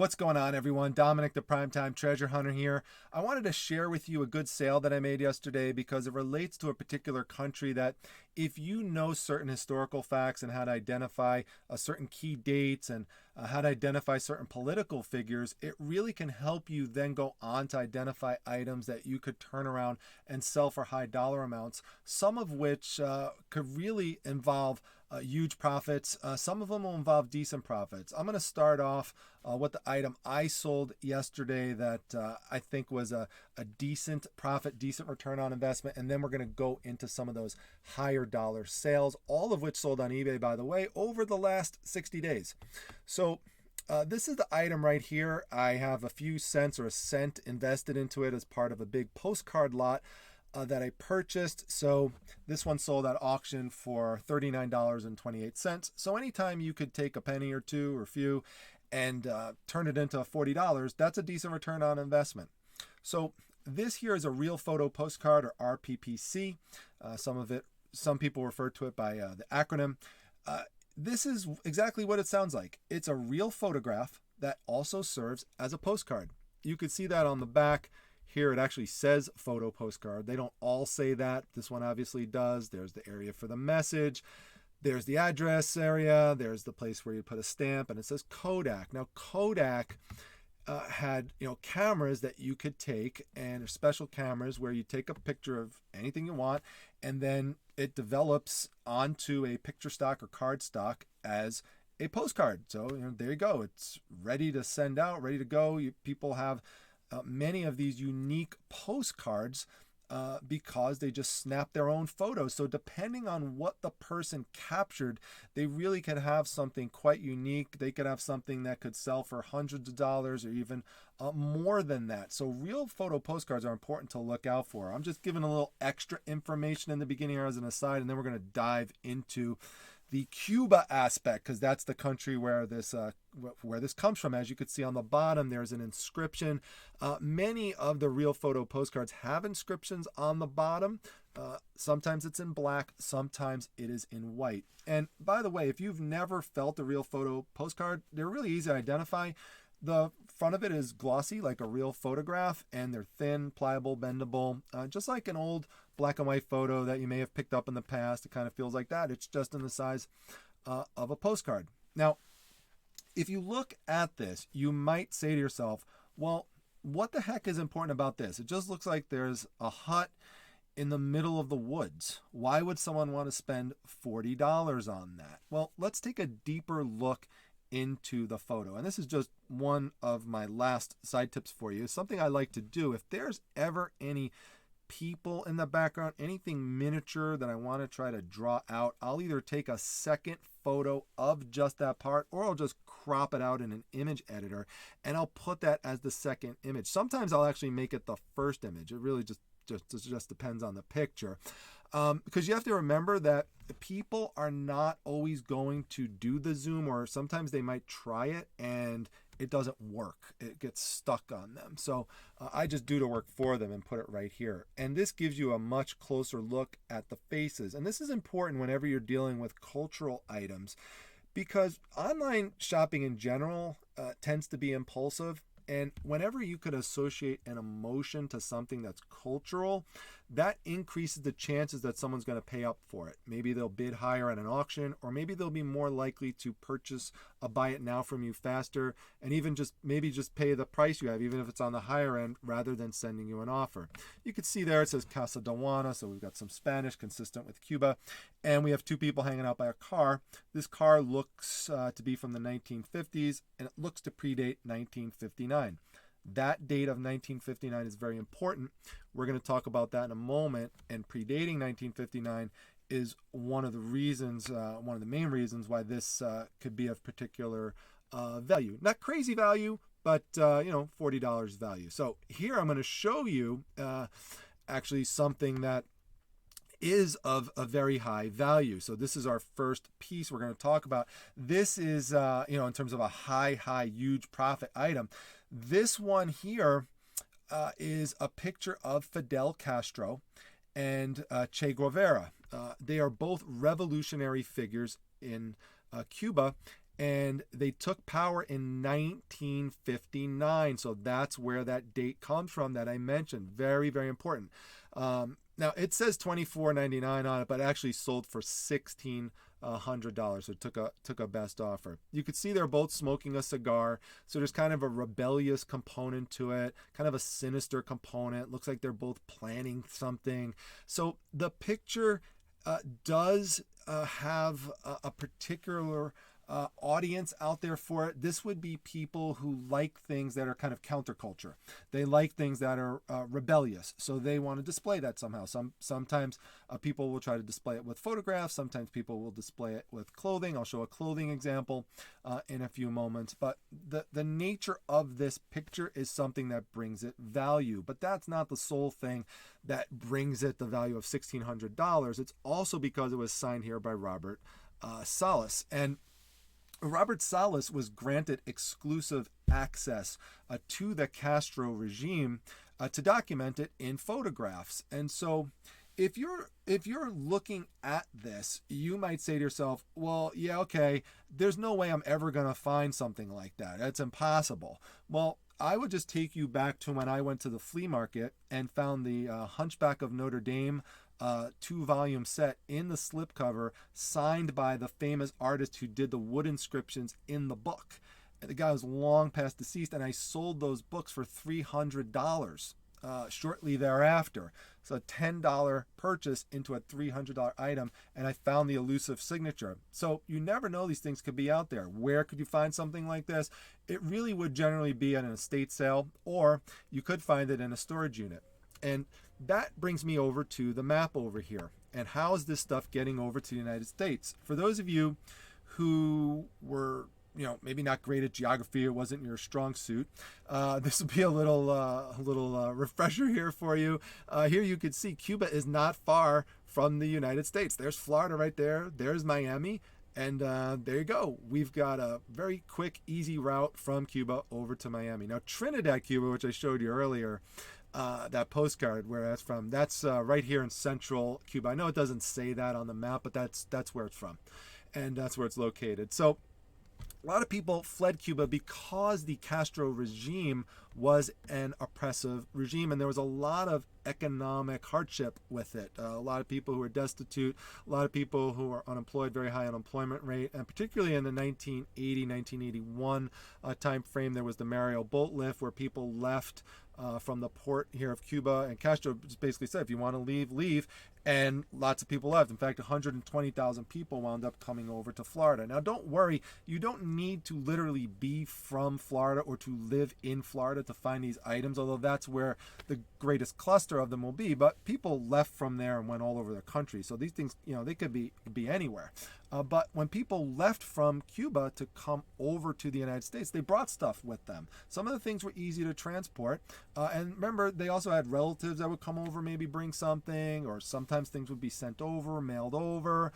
what's going on, everyone? Dominic, the Primetime Treasure Hunter here. I wanted to share with you a good sale that I made yesterday because it relates to a particular country that if you know certain historical facts and how to identify certain key dates and how to identify certain political figures, it really can help you then go on to identify items that you could turn around and sell for high dollar amounts, some of which could really involve huge profits. Some of them will involve decent profits. I'm going to start off with the item I sold yesterday that I think was a decent profit, decent return on investment, and then we're going to go into some of those higher dollar sales, all of which sold on eBay, by the way, over the last 60 days. So this is the item right here. I have a few cents or a cent invested into it as part of a big postcard lot that I purchased. So this one sold at auction for $39.28. So anytime you could take a penny or two or a few and turn it into $40, that's a decent return on investment. So this here is a real photo postcard, or RPPC. Some people refer to it by the acronym. This is exactly what it sounds like. It's a real photograph that also serves as a postcard. You could see that on the back. Here it actually says photo postcard. They don't all say that. This one obviously does. There's the area for the message. There's the address area. There's the place where you put a stamp, and it says Kodak. Now Kodak had cameras that you could take, and special cameras where you take a picture of anything you want, and then it develops onto a picture stock or card stock as a postcard. So there you go. It's ready to send out, ready to go. People have many of these unique postcards because they just snap their own photos. So depending on what the person captured, they really could have something quite unique. They could have something that could sell for hundreds of dollars or even more than that. So real photo postcards are important to look out for. I'm just giving a little extra information in the beginning here as an aside, and then we're going to dive into the Cuba aspect, because that's the country where this comes from. As you could see on the bottom, there's an inscription. Many of the real photo postcards have inscriptions on the bottom. Sometimes it's in black, sometimes it is in white. And by the way, if you've never felt a real photo postcard, they're really easy to identify. The front of it is glossy like a real photograph, and they're thin, pliable, bendable, just like an old black and white photo that you may have picked up in the past. It kind of feels like that. It's just in the size of a postcard. Now, if you look at this, you might say to yourself, well, what the heck is important about this? It just looks like there's a hut in the middle of the woods. Why would someone want to spend $40 on that? Well, let's take a deeper look into the photo. And this is just one of my last side tips for you. Something I like to do, if there's ever any people in the background, anything miniature that I want to try to draw out, I'll either take a second photo of just that part, or I'll just crop it out in an image editor and I'll put that as the second image. Sometimes I'll actually make it the first image. It really just depends on the picture. Because you have to remember that people are not always going to do the zoom, or sometimes they might try it and it doesn't work. It gets stuck on them. So I just do the work for them and put it right here. And this gives you a much closer look at the faces. And this is important whenever you're dealing with cultural items, because online shopping in general tends to be impulsive. And whenever you could associate an emotion to something that's cultural, that increases the chances that someone's going to pay up for it. Maybe they'll bid higher at an auction, or maybe they'll be more likely to purchase a buy it now from you faster, and even just pay the price you have, even if it's on the higher end, rather than sending you an offer. You can see there it says Casa de Juana, so we've got some Spanish consistent with Cuba, and we have two people hanging out by a car. This car looks to be from the 1950s, and it looks to predate 1959. That date of 1959 is very important. We're going to talk about that in a moment. And predating 1959 is one of the main reasons why this could be of particular value. Not crazy value, but $40 value. So here I'm going to show you actually something that is of a very high value. So this is our first piece we're going to talk about. This is in terms of a high, huge profit item. This one here is a picture of Fidel Castro and Che Guevara. They are both revolutionary figures in Cuba, and they took power in 1959. So that's where that date comes from that I mentioned. Very, very important. Now it says $24.99 on it, but it actually sold for $1,600. So it took a best offer. You could see they're both smoking a cigar. So there's kind of a rebellious component to it, kind of a sinister component. Looks like they're both planning something. So the picture does have a particular audience out there for it. This would be people who like things that are kind of counterculture. They like things that are rebellious, so they want to display that somehow. Sometimes people will try to display it with photographs. Sometimes people will display it with clothing. I'll show a clothing example in a few moments. But the nature of this picture is something that brings it value. But that's not the sole thing that brings it the value of $1,600. It's also because it was signed here by Robert Salas. And Robert Salas was granted exclusive access to the Castro regime to document it in photographs. And so if you're looking at this, you might say to yourself, well, yeah, okay, there's no way I'm ever going to find something like that. That's impossible. Well, I would just take you back to when I went to the flea market and found the Hunchback of Notre Dame 2-volume set in the slipcover, signed by the famous artist who did the wood inscriptions in the book. And the guy was long past deceased, and I sold those books for $300 shortly thereafter. So a $10 purchase into a $300 item, and I found the elusive signature. So you never know, these things could be out there. Where could you find something like this? It really would generally be at an estate sale, or you could find it in a storage unit. And that brings me over to the map over here. And how is this stuff getting over to the United States? For those of you who were, maybe not great at geography, or wasn't your strong suit, this will be a little refresher here for you. Here you can see Cuba is not far from the United States. There's Florida right there. There's Miami. And there you go. We've got a very quick, easy route from Cuba over to Miami. Now, Trinidad, Cuba, which I showed you earlier, that postcard where that's from, that's right here in central Cuba. I know it doesn't say that on the map, but that's where it's from, and that's where it's located. So a lot of people fled Cuba because the Castro regime was an oppressive regime, and there was a lot of economic hardship with it. A lot of people who were destitute, a lot of people who were unemployed, very high unemployment rate, and particularly in the 1980, 1981 time frame, there was the Mariel boat lift where people left from the port here of Cuba, and Castro basically said, if you want to leave, leave. And lots of people left. In fact, 120,000 people wound up coming over to Florida. Now, don't worry. You don't need to literally be from Florida or to live in Florida to find these items, although that's where the greatest cluster of them will be. But people left from there and went all over the country. So these things, they could be anywhere. But when people left from Cuba to come over to the United States, they brought stuff with them. Some of the things were easy to transport. And remember, they also had relatives that would come over, maybe bring something, or sometimes things would be sent over, mailed over.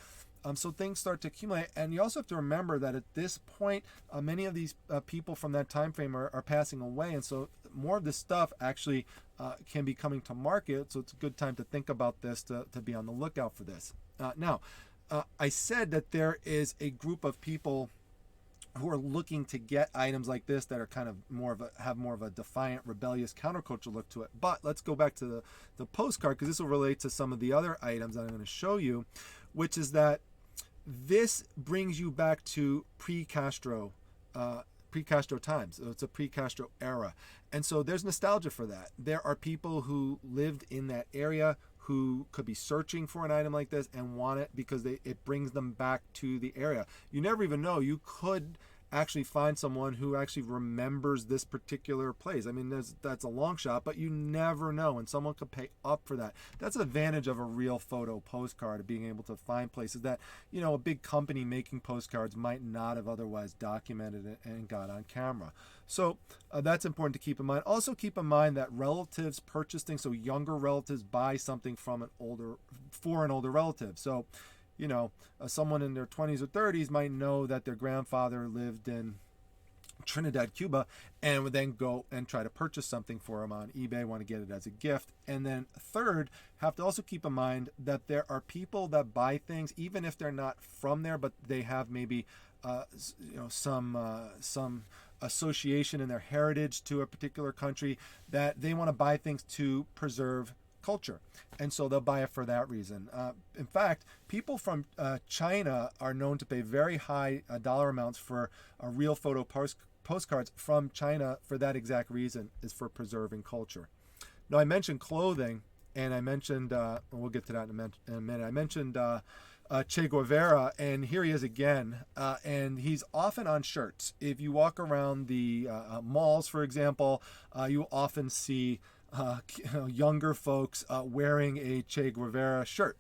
So things start to accumulate. And you also have to remember that at this point, many of these people from that time frame are passing away. And so more of this stuff actually can be coming to market. So it's a good time to think about this, to be on the lookout for this. Now, I said that there is a group of people who are looking to get items like this that are kind of have more of a defiant, rebellious, counterculture look to it. But let's go back to the postcard, because this will relate to some of the other items that I'm going to show you, which is that this brings you back to pre-Castro times. So it's a pre-Castro era. And so there's nostalgia for that. There are people who lived in that area who could be searching for an item like this and want it because it brings them back to the area. You never even know. You could actually find someone who actually remembers this particular place. I mean, that's a long shot, but you never know, and someone could pay up for that. That's the advantage of a real photo postcard, of being able to find places that, a big company making postcards might not have otherwise documented it and got on camera. So that's important to keep in mind. Also keep in mind that relatives purchase things, so younger relatives buy something for an older relative. So someone in their 20s or 30s might know that their grandfather lived in Trinidad, Cuba, and would then go and try to purchase something for him on eBay, want to get it as a gift. And then third, have to also keep in mind that there are people that buy things, even if they're not from there, but they have maybe some association in their heritage to a particular country, that they want to buy things to preserve culture, and so they'll buy it for that reason. In fact, people from China are known to pay very high dollar amounts for real photo postcards from China for that exact reason, is for preserving culture. Now, I mentioned clothing, and I mentioned, we'll get to that in a minute, I mentioned Che Guevara, and here he is again, and he's often on shirts. If you walk around the malls, for example, you often see younger folks wearing a Che Guevara shirt.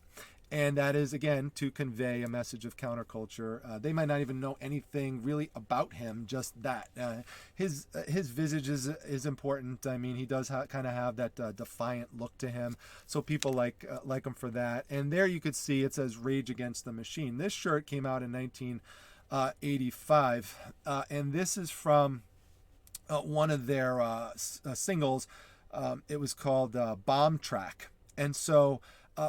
And that is, again, to convey a message of counterculture. They might not even know anything really about him, just that. His visage is important. I mean, he does kind of have that defiant look to him. So people like him for that. And there you could see it says Rage Against the Machine. This shirt came out in 1985. And this is from one of their singles. It was called Bomb Track. And so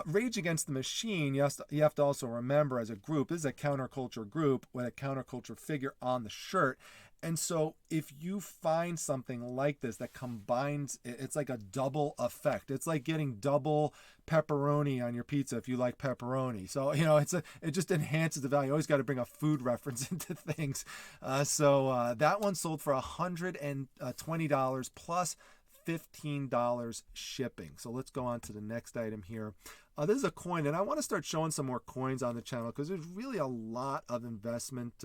Rage Against the Machine, you have to also remember, as a group, this is a counterculture group with a counterculture figure on the shirt. And so if you find something like this that combines, it's like a double effect. It's like getting double pepperoni on your pizza if you like pepperoni. So, it just enhances the value. You always got to bring a food reference into things. So that one sold for $120 plus $15 shipping. So let's go on to the next item here. This is a coin, and I want to start showing some more coins on the channel because there's really a lot of investment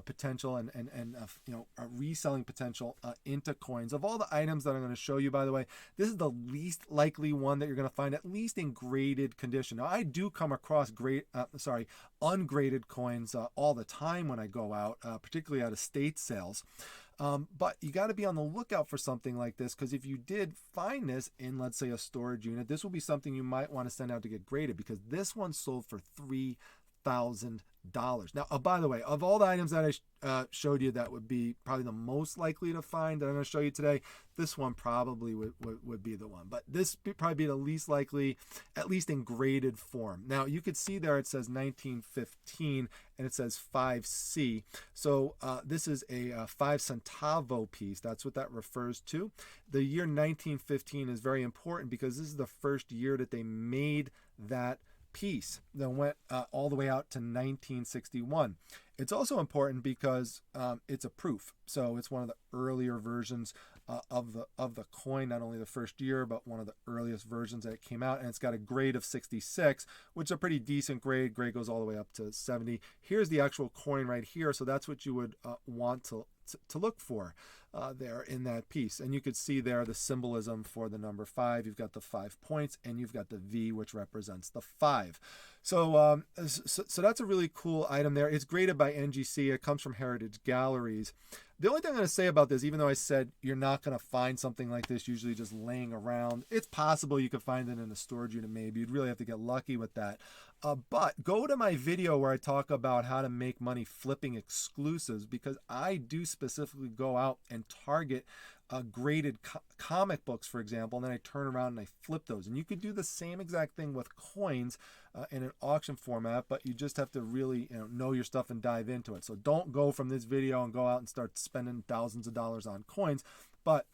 potential and reselling potential into coins. Of all the items that I'm going to show you, by the way, this is the least likely one that you're going to find, at least in graded condition. Now, I do come across ungraded coins all the time when I go out, particularly at estate sales. But you got to be on the lookout for something like this, because if you did find this in, let's say, a storage unit, this will be something you might want to send out to get graded, because this one sold for $3,000. Now, by the way, of all the items that I showed you that would be probably the most likely to find that I'm going to show you today, this one probably would be the one. But this would probably be the least likely, at least in graded form. Now, you could see there it says 1915 and it says 5C. So this is a 5 centavo piece. That's what that refers to. The year 1915 is very important because this is the first year that they made that piece that went all the way out to 1961. It's also important because it's a proof. So it's one of the earlier versions of the coin, not only the first year, but one of the earliest versions that it came out. And it's got a grade of 66, which is a pretty decent grade. Grade goes all the way up to 70. Here's the actual coin right here. So that's what you would want to look for there in that piece. And you could see there the symbolism for the number 5. You've got the 5 points and you've got the V, which represents the 5. So that's a really cool item there. It's graded by NGC. It comes from Heritage Galleries. The only thing I'm going to say about this, even though I said you're not going to find something like this usually just laying around, it's possible you could find it in a storage unit maybe. You'd really have to get lucky with that. But go to my video where I talk about how to make money flipping exclusives, because I do specifically go out and target graded comic books, for example, and then I turn around and I flip those. And you could do the same exact thing with coins in an auction format, but you just have to really know your stuff and dive into it. So don't go from this video and go out and start spending thousands of dollars on coins. But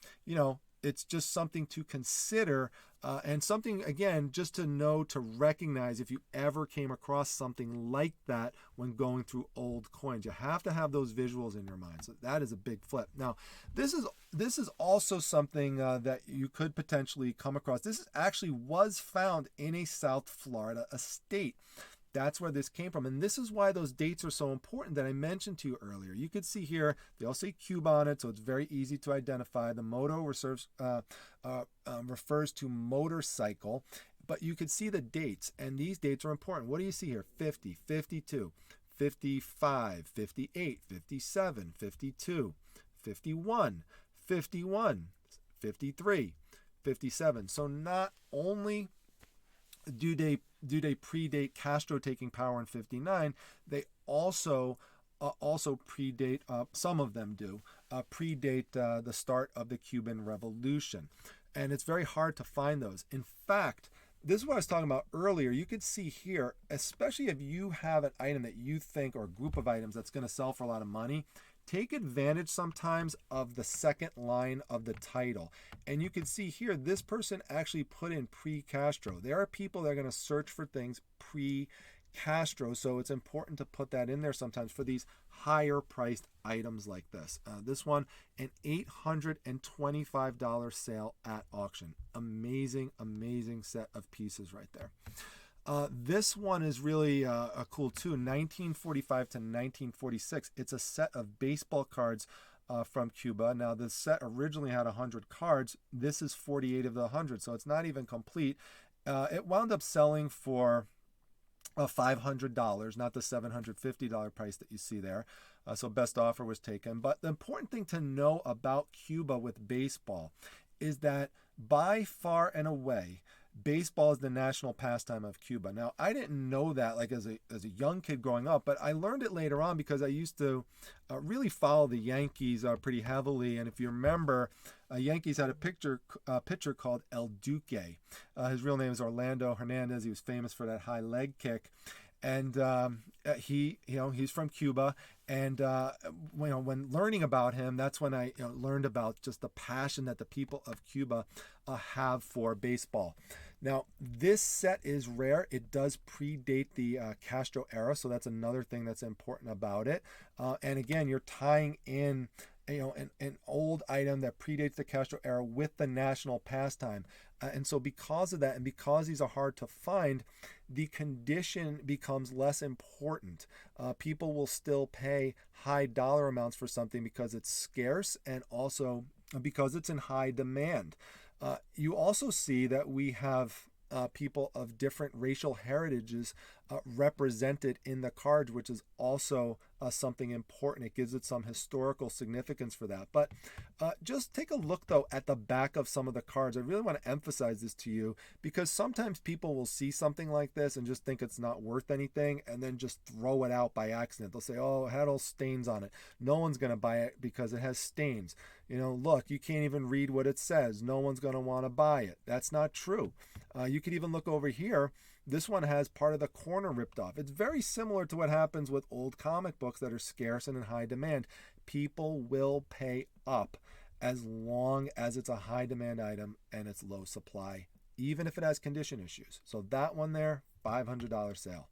it's just something to consider, and something, again, just to know, to recognize if you ever came across something like that when going through old coins. You have to have those visuals in your mind. So that is a big flip. Now, this is also something that you could potentially come across. This actually was found in a South Florida estate. That's where this came from. And this is why those dates are so important that I mentioned to you earlier. You could see here, they all say Cuba on it, so it's very easy to identify. The moto refers to motorcycle, but you could see the dates, and these dates are important. What do you see here? 50, 52, 55, 58, 57, 52, 51, 51, 53, 57. So not only do they predate Castro taking power in 59, they also predate, some of them do, predate the start of the Cuban Revolution. And it's very hard to find those. In fact, this is what I was talking about earlier. You could see here, especially if you have an item that you think, or a group of items that's going to sell for a lot of money, take advantage sometimes of the second line of the title. And you can see here, this person actually put in pre-Castro. There are people that are going to search for things pre-Castro, so it's important to put that in there sometimes for these higher priced items like this. This one, an $825 sale at auction. Amazing, amazing set of pieces right there. This one is really a cool too, 1945 to 1946. It's a set of baseball cards from Cuba. Now, the set originally had 100 cards. This is 48 of the 100, so it's not even complete. It wound up selling for $500, not the $750 price that you see there. So best offer was taken. But the important thing to know about Cuba with baseball is that by far and away, baseball is the national pastime of Cuba. Now, I didn't know that like as a young kid growing up, but I learned it later on because I used to really follow the Yankees pretty heavily. And if you remember, Yankees had a pitcher called El Duque. His real name is Orlando Hernandez. He was famous for that high leg kick. And he's from Cuba, and when learning about him, that's when I learned about just the passion that the people of Cuba have for baseball. Now, this set is rare. It does predate the Castro era, so that's another thing that's important about it. And again, you're tying in an old item that predates the Castro era with the national pastime. And so because of that, and because these are hard to find, the condition becomes less important. People will still pay high dollar amounts for something because it's scarce and also because it's in high demand. You also see that we have people of different racial heritages represented in the cards, which is also something important. It gives it some historical significance for that. But just take a look, though, at the back of some of the cards. I really want to emphasize this to you because sometimes people will see something like this and just think it's not worth anything and then just throw it out by accident. They'll say, oh, it had all stains on it. No one's going to buy it because it has stains. Look, you can't even read what it says. No one's going to want to buy it. That's not true. You could even look over here. This one has part of the corner ripped off. It's very similar to what happens with old comic books that are scarce and in high demand. People will pay up as long as it's a high demand item and it's low supply, even if it has condition issues. So that one there, $500 sale.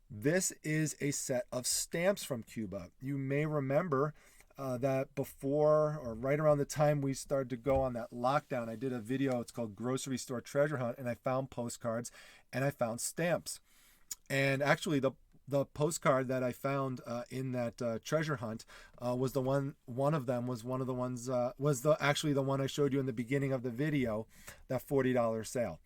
This is a set of stamps from Cuba. You may remember that before or right around the time we started to go on that lockdown, I did a video. It's called Grocery Store Treasure Hunt, and I found postcards and I found stamps. And actually, the postcard that I found in that treasure hunt was the one. One of them was one of the ones. Was actually the one I showed you in the beginning of the video, that $40 sale.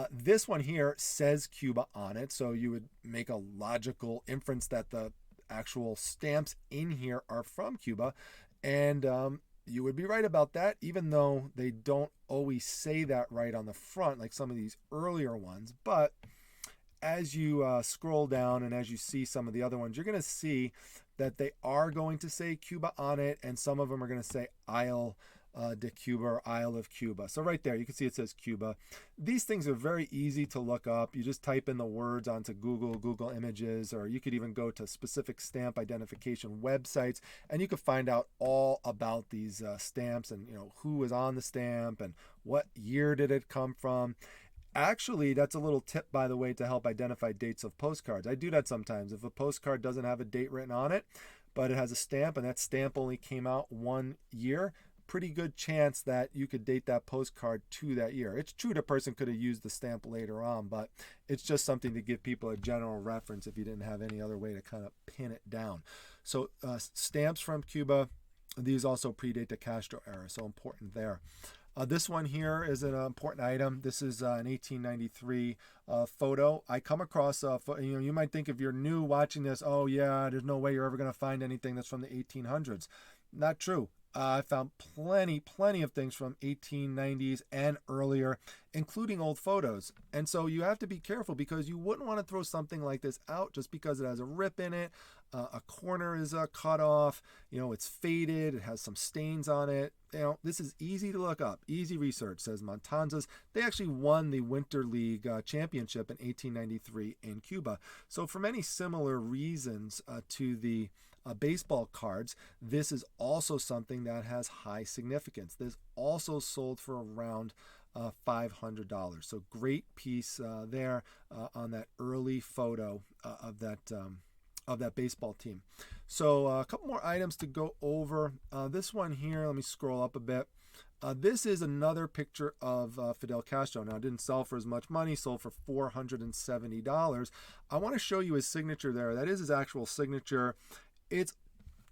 This one here says Cuba on it, so you would make a logical inference that the actual stamps in here are from Cuba, and you would be right about that, even though they don't always say that right on the front like some of these earlier ones. But as you scroll down and as you see some of the other ones, you're going to see that they are going to say Cuba on it, and some of them are going to say Isle de Cuba or Isle of Cuba. So right there, you can see it says Cuba. These things are very easy to look up. You just type in the words onto Google Images, or you could even go to specific stamp identification websites, and you could find out all about these stamps and who was on the stamp and what year did it come from. Actually, that's a little tip, by the way, to help identify dates of postcards. I do that sometimes. If a postcard doesn't have a date written on it, but it has a stamp, and that stamp only came out one year, pretty good chance that you could date that postcard to that year. It's true the person could have used the stamp later on, but it's just something to give people a general reference if you didn't have any other way to kind of pin it down. So stamps from Cuba, these also predate the Castro era, so important there. This one here is an important item. This is an 1893 photo. I come across, you might think if you're new watching this, oh yeah, there's no way you're ever going to find anything that's from the 1800s. Not true. I found plenty of things from 1890s and earlier, including old photos. And so you have to be careful because you wouldn't want to throw something like this out just because it has a rip in it, a corner is cut off, it's faded, it has some stains on it. this is easy to look up, easy research, says Matanzas. They actually won the Winter League championship in 1893 in Cuba. So for many similar reasons to the baseball cards, this is also something that has high significance. This also sold for around $500. So great piece there on that early photo of that baseball team. So a couple more items to go over. This one here, let me scroll up a bit. This is another picture of Fidel Castro. Now, it didn't sell for as much money, sold for $470. I want to show you his signature there. That is his actual signature. It's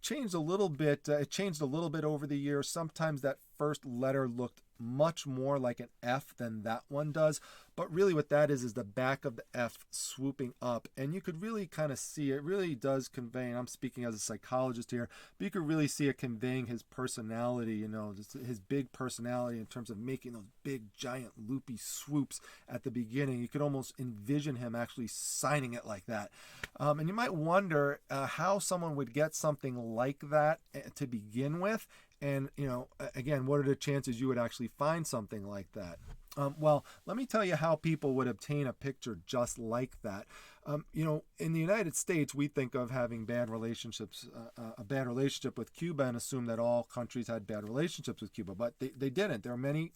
changed a little bit. It changed a little bit over the years. Sometimes that first letter looked much more like an F than that one does. But really what that is the back of the F swooping up. And you could really kind of see it really does convey, and I'm speaking as a psychologist here, but you could really see it conveying his personality, just his big personality in terms of making those big, giant, loopy swoops at the beginning. You could almost envision him actually signing it like that. And you might wonder how someone would get something like that to begin with. And, again, what are the chances you would actually find something like that? Well, let me tell you how people would obtain a picture just like that. In the United States, we think of having bad relationships, a bad relationship with Cuba, and assume that all countries had bad relationships with Cuba, but they didn't. There are many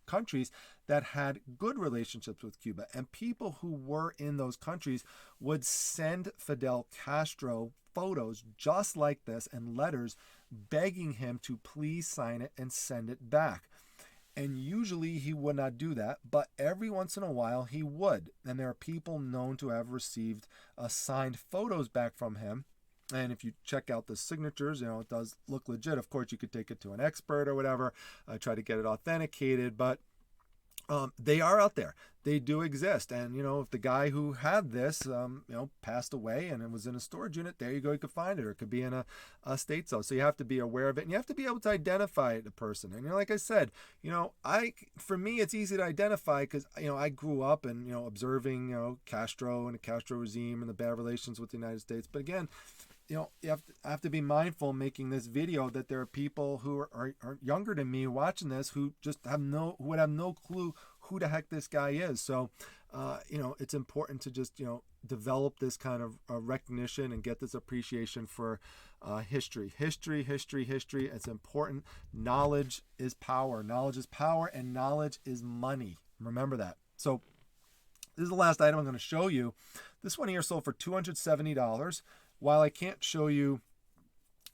countries that had good relationships with Cuba, and people who were in those countries would send Fidel Castro photos just like this and letters begging him to please sign it and send it back. And usually he would not do that, but every once in a while he would. And there are people known to have received signed photos back from him. And if you check out the signatures, it does look legit. Of course, you could take it to an expert or whatever, try to get it authenticated, but they are out there. They do exist. And, if the guy who had this, passed away and it was in a storage unit, there you go, you could find it, or it could be in a state cell. So you have to be aware of it, and you have to be able to identify the person. And, like I said, for me, it's easy to identify because, I grew up and, observing, Castro and the Castro regime and the bad relations with the United States. But again, you have to be mindful making this video that there are people who are younger than me watching this who just would have no clue who the heck this guy is. So, it's important to just, develop this kind of recognition and get this appreciation for history. History. It's important. Knowledge is power. Knowledge is power, and knowledge is money. Remember that. So this is the last item I'm going to show you. This one here sold for $270. While I can't show you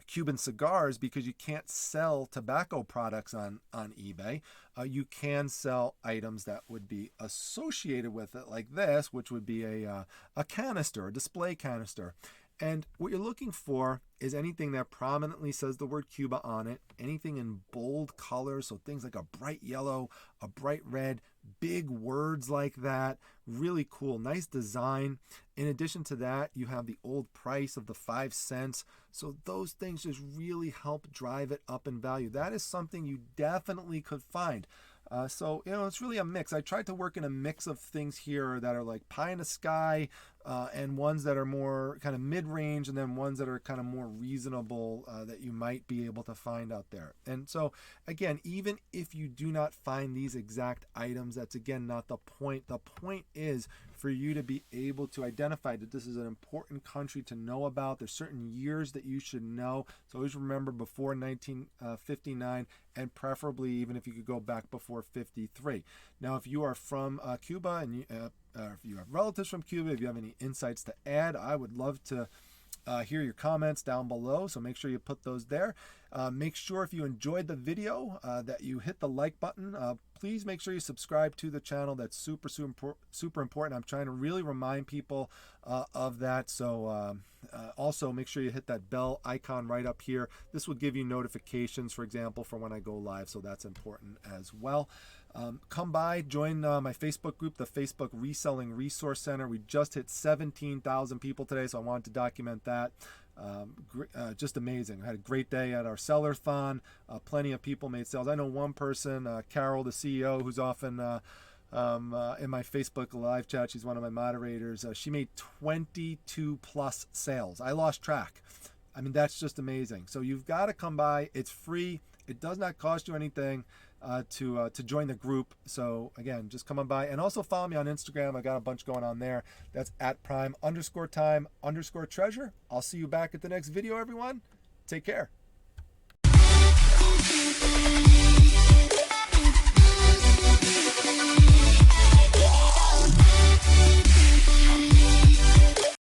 Cuban cigars because you can't sell tobacco products on eBay, you can sell items that would be associated with it, like this, which would be a canister, a display canister. And what you're looking for is anything that prominently says the word Cuba on it, anything in bold colors, so things like a bright yellow, a bright red, big words like that, really cool, nice design. In addition to that, you have the old price of the 5 cents. So those things just really help drive it up in value. That is something you definitely could find. So, it's really a mix. I tried to work in a mix of things here that are like pie in the sky, and ones that are more kind of mid-range, and then ones that are kind of more reasonable that you might be able to find out there. And so, again, even if you do not find these exact items, that's, again, not the point. The point is for you to be able to identify that this is an important country to know about. There's certain years that you should know. So always remember before 1959, and preferably even if you could go back before 53. Now, if you are from Cuba and if you have relatives from Cuba, if you have any insights to add, I would love to hear your comments down below. So make sure you put those there. Make sure if you enjoyed the video that you hit the like button. Please make sure you subscribe to the channel. That's super important. I'm trying to really remind people of that. So also make sure you hit that bell icon right up here. This will give you notifications, for example, for when I go live. So that's important as well. Come by, join my Facebook group, the Facebook Reselling Resource Center. We just hit 17,000 people today, so I wanted to document that. Just amazing. I had a great day at our Seller-thon. Plenty of people made sales. I know one person, Carol, the CEO, who's often in my Facebook live chat. She's one of my moderators. She made 22 plus sales. I lost track. I mean, that's just amazing. So you've got to come by. It's free. It does not cost you anything to join the group. So again, just come on by, and also follow me on Instagram. I got a bunch going on there. That's at prime_time_treasure. I'll see you back at the next video, everyone. Take care.